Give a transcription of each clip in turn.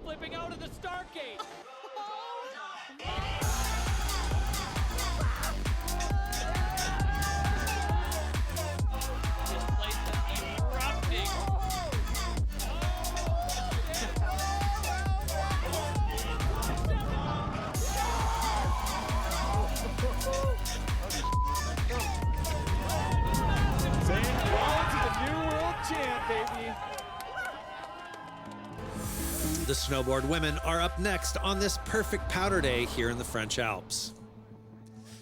flipping out of the start gate. This place is erupting. Saying hello to the new world champ, baby. The snowboard women are up next on this perfect powder day here in the French Alps.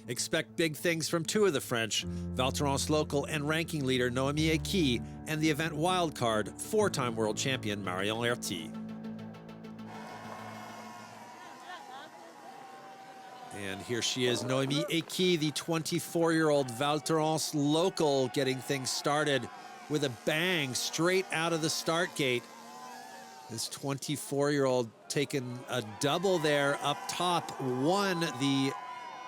Expect big things from two of the French, Val Thorens local and ranking leader Noémie Eki, and the event wildcard, four-time world champion Marion Lerty. And here she is, Noémie Eki, the 24-year-old Val Thorens local, getting things started with a bang straight out of the start gate. This 24-year-old taking a double there up top, won the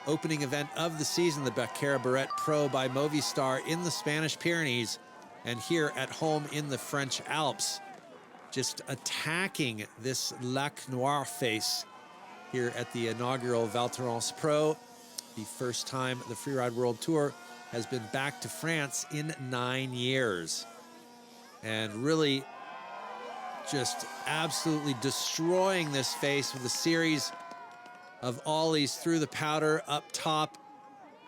opening event of the season, the Baccarat Barrette Pro by Movistar in the Spanish Pyrenees, and here at home in the French Alps, just attacking this Lac Noir face here at the inaugural Val Thorens Pro. The first time the Freeride World Tour has been back to France in 9 years. And really just absolutely destroying this face with a series of ollies through the powder up top.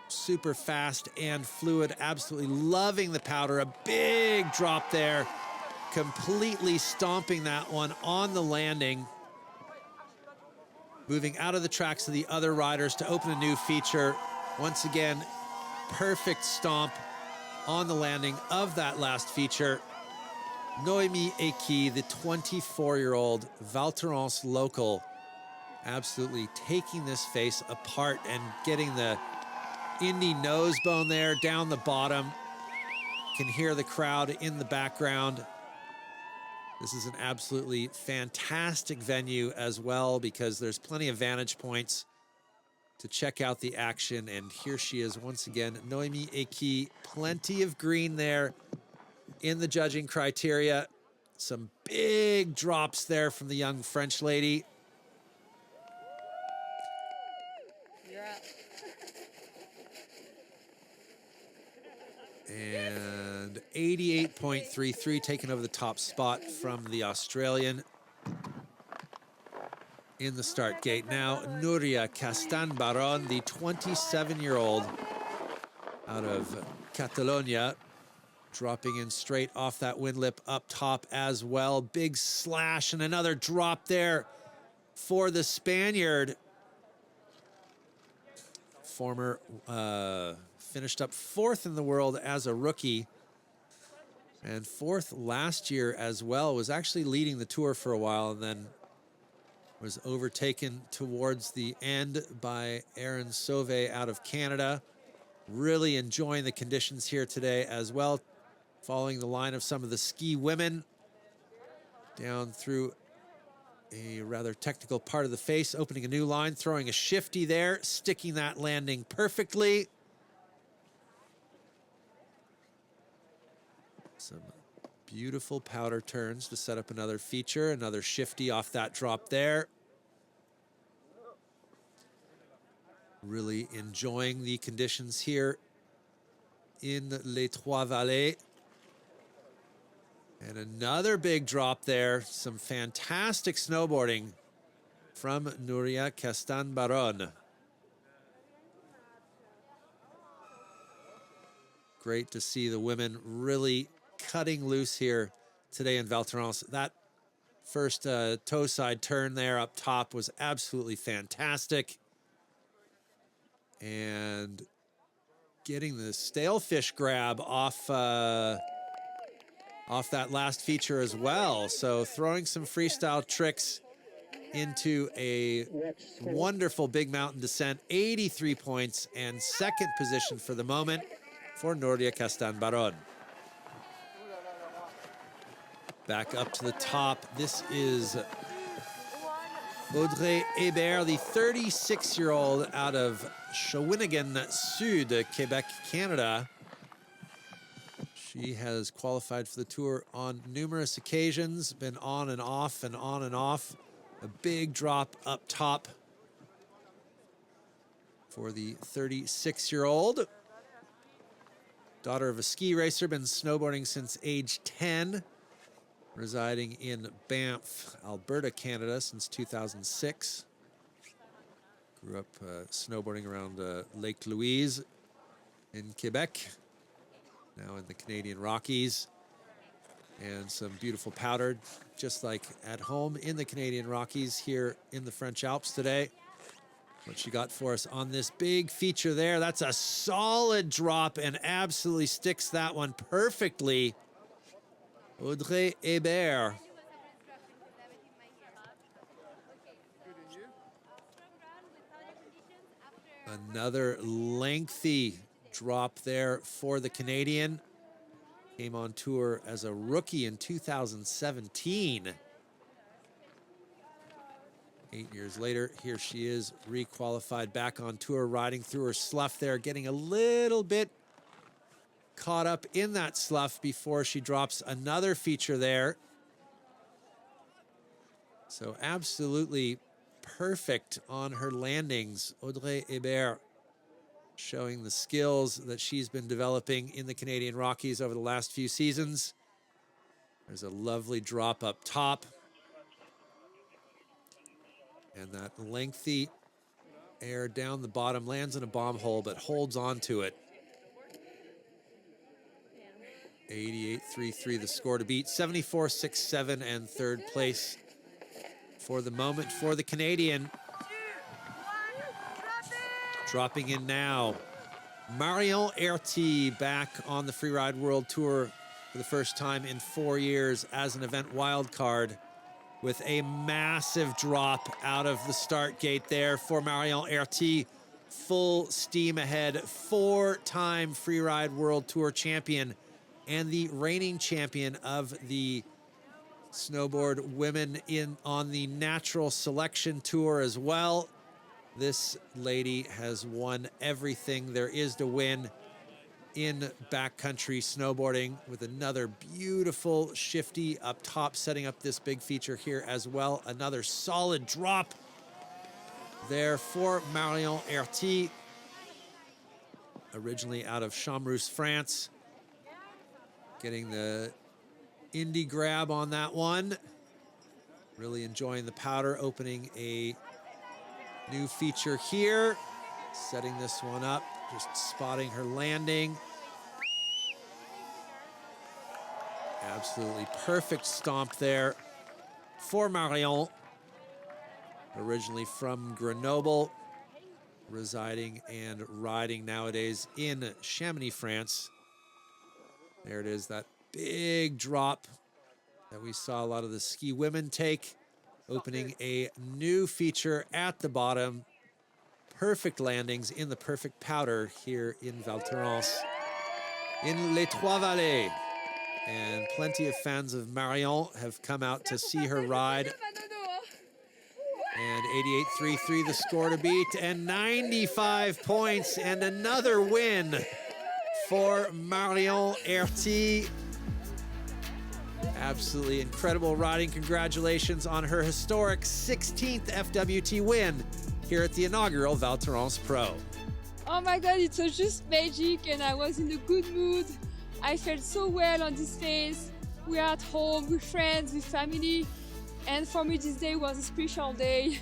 Super fast and fluid, absolutely loving the powder. A big drop there, completely stomping that one on the landing. Moving out of the tracks of the other riders to open a new feature. Once again, perfect stomp on the landing of that last feature. Noémie Eki, the 24-year-old Val Thorens local, absolutely taking this face apart and getting the Indy nose bone there down the bottom. Can hear the crowd in the background. This is an absolutely fantastic venue as well because there's plenty of vantage points to check out the action. And here she is once again, Noémie Eki, plenty of green there in the judging criteria. Some big drops there from the young French lady. You're up. And 88.33 taking over the top spot from the Australian in the start gate. Now, Núria Caron, the 27-year-old out of Catalonia, dropping in straight off that wind lip up top as well. Big slash and another drop there for the Spaniard. Former, finished up fourth in the world as a rookie. And fourth last year as well. Was actually leading the tour for a while and then was overtaken towards the end by Aaron Sauvé out of Canada. Really enjoying the conditions here today as well. Following the line of some of the ski women down through a rather technical part of the face, opening a new line, throwing a shifty there, sticking that landing perfectly. Some beautiful powder turns to set up another feature, another shifty off that drop there. Really enjoying the conditions here in Les Trois Vallées. And another big drop there. Some fantastic snowboarding from Núria Caron. Great to see the women really cutting loose here today in Val Thorens. That first toe side turn there up top was absolutely fantastic. And getting the stalefish grab off that last feature as well. So throwing some freestyle tricks into a wonderful big mountain descent. 83 points and second position for the moment for Núria Caron. Back up to the top. This is Audrey Hébert, the 36-year-old out of Shawinigan Sud, Quebec, Canada. She has qualified for the tour on numerous occasions, been on and off and on and off. A big drop up top for the 36-year-old. Daughter of a ski racer, been snowboarding since age 10. Residing in Banff, Alberta, Canada since 2006. Grew up snowboarding around Lake Louise in Quebec. Now in the Canadian Rockies. And some beautiful powder, just like at home in the Canadian Rockies here in the French Alps today. What she got for us on this big feature there. That's a solid drop and absolutely sticks that one perfectly. Audrey Hébert. Another lengthy drop there for the Canadian. Came on tour as a rookie in 2017. 8 years later, here she is, requalified back on tour, riding through her slough there, getting a little bit caught up in that slough before she drops another feature there. So absolutely perfect on her landings. Audrey Hébert showing the skills that she's been developing in the Canadian Rockies over the last few seasons. There's a lovely drop up top. And that lengthy air down the bottom, lands in a bomb hole, but holds on to it. 88.33 the score to beat. 74.67 and third place for the moment for the Canadian. Dropping in now, Marion Erty back on the Freeride World Tour for the first time in 4 years as an event wildcard, with a massive drop out of the start gate there for Marion Erty. Full steam ahead, four-time Freeride World Tour champion and the reigning champion of the snowboard women on the natural selection tour as well. This lady has won everything there is to win in backcountry snowboarding, with another beautiful shifty up top, setting up this big feature here as well. Another solid drop there for Marion Erty, originally out of Chamrousse, France. Getting the indie grab on that one. Really enjoying the powder, opening a new feature here, setting this one up, just spotting her landing. Absolutely perfect stomp there for Marion, originally from Grenoble, residing and riding nowadays in Chamonix, France. There it is, that big drop that we saw a lot of the ski women take, opening a new feature at the bottom. Perfect landings in the perfect powder here in Val Thorens, in Les Trois Vallées. And plenty of fans of Marion have come out to see her ride. And 88.33 the score to beat, and 95 points, and another win for Marion Erty. Absolutely incredible riding. Congratulations on her historic 16th FWT win here at the inaugural Val Thorens Pro. Oh my God, it was just magic, and I was in a good mood. I felt so well on this phase. We are at home with friends, with family, and for me this day was a special day.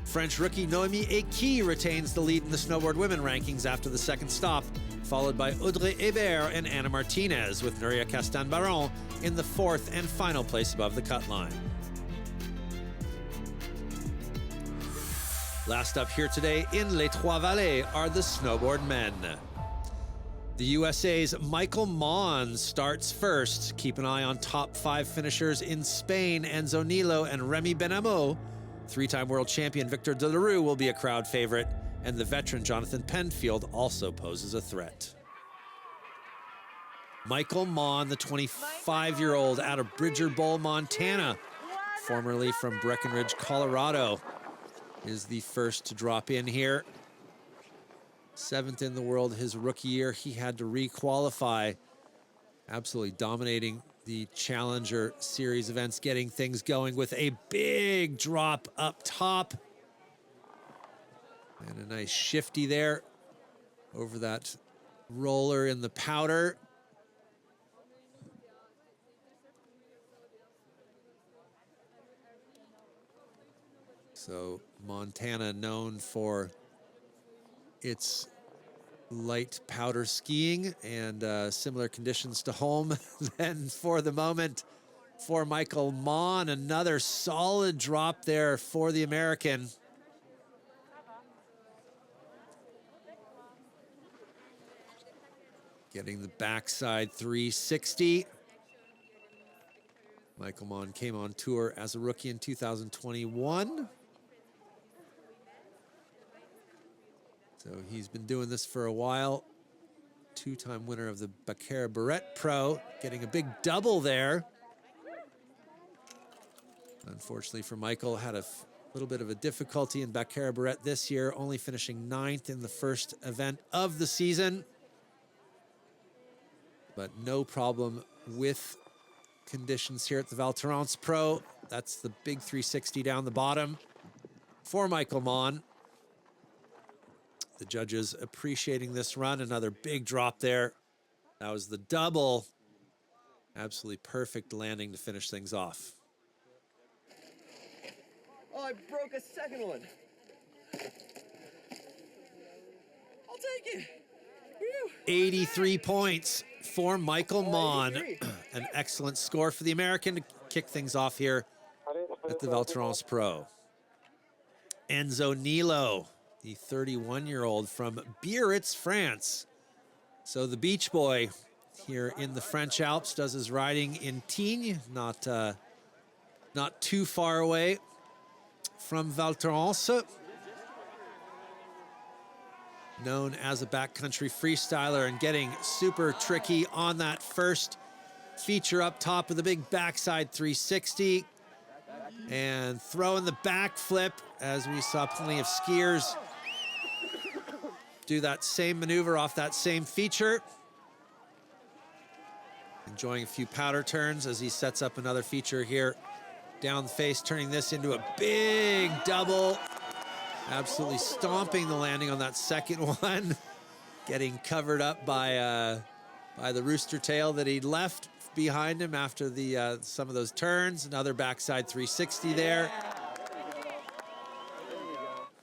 French rookie Noémie Equi retains the lead in the snowboard women rankings after the second stop, followed by Audrey Hébert and Anna Martinez, with Nuria Castan-Baron in the fourth and final place above the cut line. Last up here today in Les Trois Vallées are the snowboard men. The USA's Michael Mons starts first. Keep an eye on top 5 finishers in Spain. Enzo Nilo and Remy Benamo. 3-time world champion Victor Delarue will be a crowd favorite, and the veteran Jonathan Penfield also poses a threat. Michael Mon, the 25-year-old out of Bridger Bowl, Montana, formerly from Breckenridge, Colorado, is the first to drop in here. 7th in the world his rookie year. He had to re-qualify. Absolutely dominating the Challenger Series events, getting things going with a big drop up top. And a nice shifty there over that roller in the powder. So Montana known for its light powder skiing and similar conditions to home. Then for the moment, for Michael Mon, another solid drop there for the American. Getting the backside 360. Michael Mon came on tour as a rookie in 2021. So he's been doing this for a while. Two-time winner of the Baccarat Barrette Pro, getting a big double there. Unfortunately for Michael, had a little bit of a difficulty in Baccarat Barrette this year, only finishing 9th in the first event of the season. But no problem with conditions here at the Val Thorens Pro. That's the big 360 down the bottom for Michael Mon. The judges appreciating this run. Another big drop there. That was the double. Absolutely perfect landing to finish things off. Oh, I broke a second one. I'll take it. Woo. 83 points for Michael Mon. An excellent score for the American to kick things off here at the Val Thorens Pro. Enzo Nilo, the 31-year-old from Biarritz, France. So the beach boy here in the French Alps does his riding in Tignes, not too far away from Val Thorens. Known as a backcountry freestyler and getting super tricky on that first feature up top with a big backside 360 and throwing the backflip, as we saw plenty of skiers do that same maneuver off that same feature. Enjoying a few powder turns as he sets up another feature here down the face, turning this into a big double. Absolutely stomping the landing on that second one. Getting covered up by the rooster tail that he'd left behind him after the some of those turns. Another backside 360 there.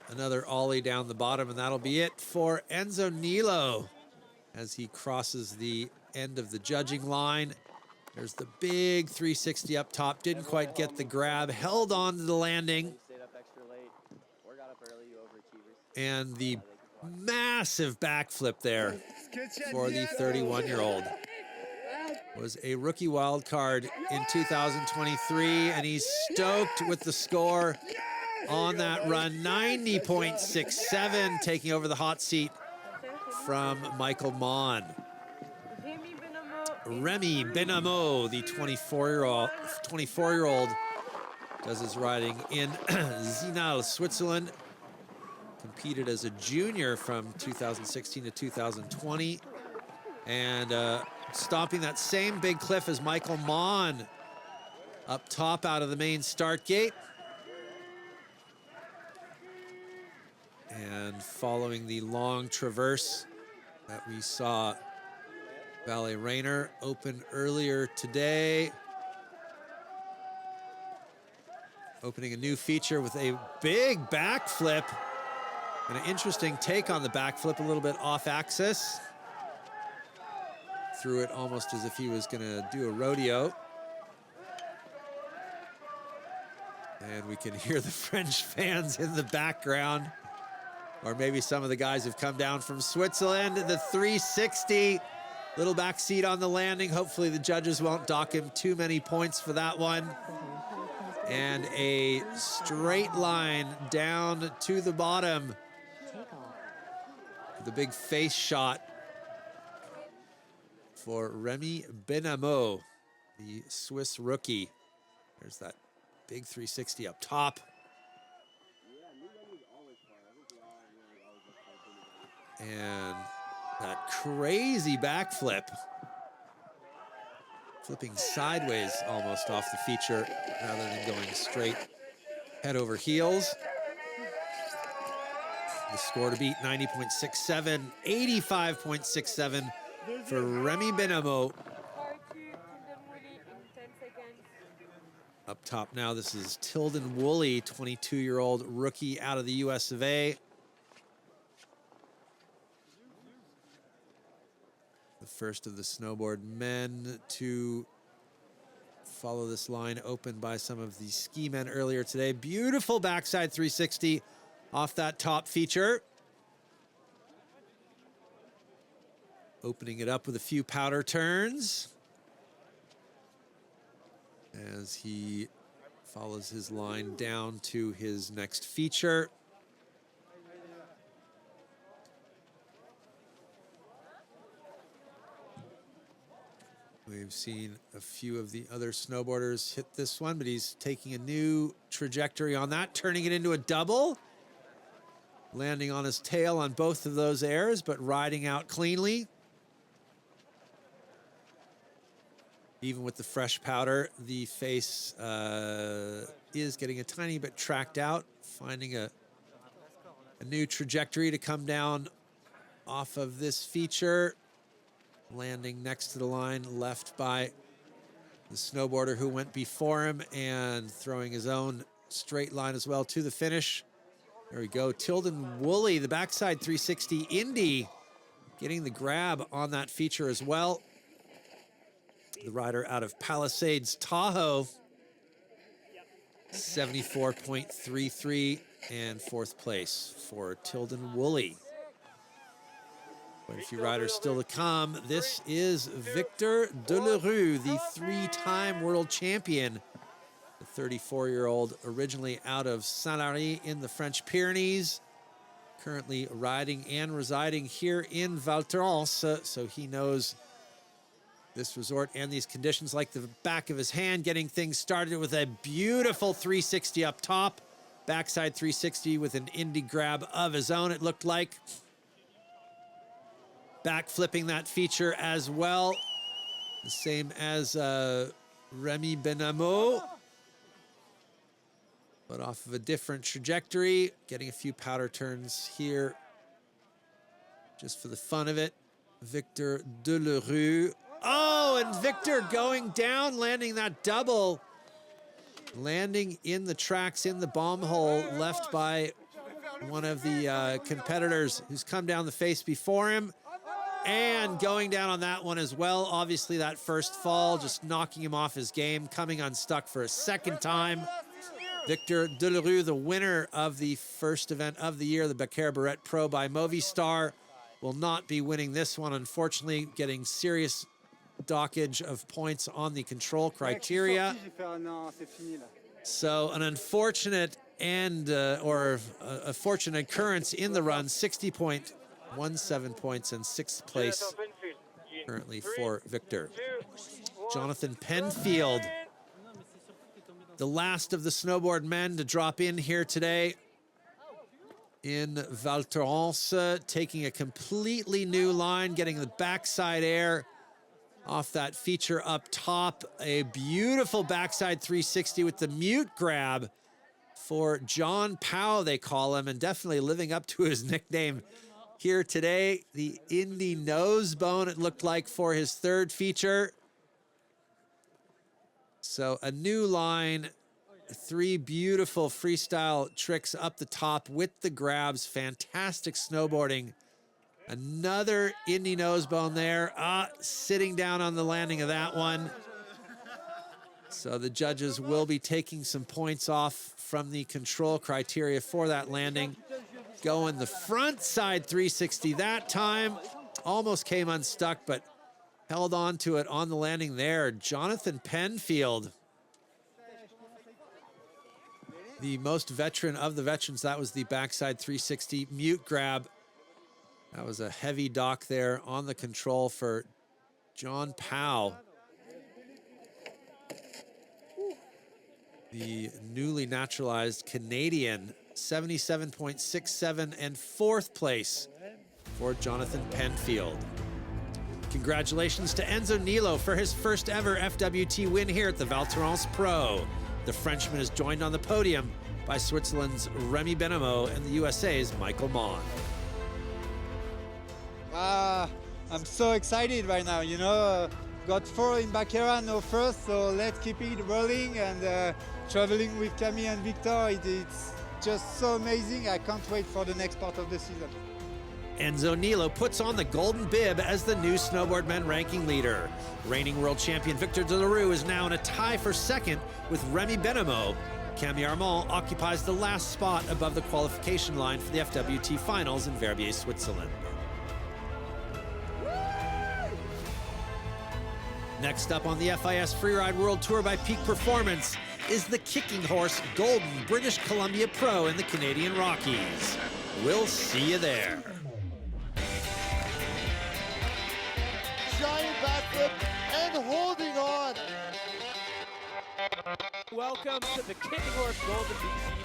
Another ollie down the bottom, and that'll be it for Enzo Nilo as he crosses the end of the judging line. There's the big 360 up top. Didn't quite get the grab. Held on to the landing. And the massive backflip there for the 31-year-old. Was a rookie wild card in 2023, and he's stoked with the score on that run. 90.67, taking over the hot seat from Michael Mon. Remy Benamo, the 24-year-old, does his riding in Zinal, Switzerland. Competed as a junior from 2016 to 2020. And stomping that same big cliff as Michael Mon up top out of the main start gate. And following the long traverse that we saw Valet Rayner open earlier today. Opening a new feature with a big backflip. And an interesting take on the backflip, a little bit off axis. Threw it almost as if he was gonna do a rodeo. And we can hear the French fans in the background. Or maybe some of the guys have come down from Switzerland. The 360, little back seat on the landing. Hopefully the judges won't dock him too many points for that one. And a straight line down to the bottom. The big face shot for Remy Benamo, the Swiss rookie. There's that big 360 up top. And that crazy backflip flipping sideways almost off the feature rather than going straight head over heels. The score to beat, 90.67, 85.67 for Remy Benamo. Up top now, this is Tilden Woolley, 22-year-old rookie out of the US of A. The first of the snowboard men to follow this line opened by some of the ski men earlier today. Beautiful backside 360 off that top feature. Opening it up with a few powder turns as he follows his line down to his next feature. We've seen a few of the other snowboarders hit this one, but he's taking a new trajectory on that, turning it into a double, landing on his tail on both of those airs, but riding out cleanly. Even with the fresh powder, the face is getting a tiny bit tracked out, finding a new trajectory to come down off of this feature, landing next to the line left by the snowboarder who went before him and throwing his own straight line as well to the finish. There we go, Tilden Woolley, the backside 360 Indy, getting the grab on that feature as well. The rider out of Palisades, Tahoe, 74.33 and fourth place for Tilden Woolley. Quite a few riders still to come. This is Victor Delerue, the three-time world champion. The 34-year-old originally out of Saint-Lary in the French Pyrenees, currently riding and residing here in Val Thorens, so he knows this resort and these conditions like the back of his hand, getting things started with a beautiful 360 up top. Backside 360 with an Indy grab of his own, it looked like. Back flipping that feature as well. The same as Remy Benamo. But off of a different trajectory. Getting a few powder turns here. Just for the fun of it. Victor Delerue. Oh, and Victor going down, landing that double. Landing in the tracks in the bomb hole left by one of the competitors who's come down the face before him. And going down on that one as well. Obviously that first fall just knocking him off his game, coming unstuck for a second time. Victor Delerue, the winner of the first event of the year, the Becaire Barrette Pro by Movistar, will not be winning this one, unfortunately, getting serious dockage of points on the control criteria. So an unfortunate and or a fortunate occurrence in the run, 60.17 points and sixth place currently for Victor. Jonathan Penfield, the last of the snowboard men to drop in here today in Val Thorens, taking a completely new line, getting the backside air off that feature up top. A beautiful backside 360 with the mute grab for John Powell, they call him, and definitely living up to his nickname here today. The Indy nose bone, it looked like, for his third feature. So a new line, three beautiful freestyle tricks up the top with the grabs, fantastic snowboarding. Another Indy nose bone there, sitting down on the landing of that one. So the judges will be taking some points off from the control criteria for that landing. Going the front side 360 that time. Almost came unstuck, but held on to it on the landing there. Jonathan Penfield, the most veteran of the veterans. That was the backside 360 mute grab. That was a heavy dock there on the control for John Powell, the newly naturalized Canadian. 77.67 and fourth place for Jonathan Penfield. Congratulations to Enzo Nilo for his first ever FWT win here at the Val Thorens Pro. The Frenchman is joined on the podium by Switzerland's Remy Benamo and the USA's Michael Mon. I'm so excited right now, you know. Got 4 in Baccarat, no first, so let's keep it rolling, and traveling with Camille and Victor, it's just so amazing. I can't wait for the next part of the season. Enzo Nilo puts on the golden bib as the new snowboard men ranking leader. Reigning world champion Victor Delarue is now in a tie for second with Remy Benamo. Camille Armand occupies the last spot above the qualification line for the FWT finals in Verbier, Switzerland. Next up on the FIS Freeride World Tour by Peak Performance is the kicking horse Golden British Columbia Pro in the Canadian Rockies. We'll see you there. Giant backflip and holding on. Welcome to the Kicking Horse Golden BC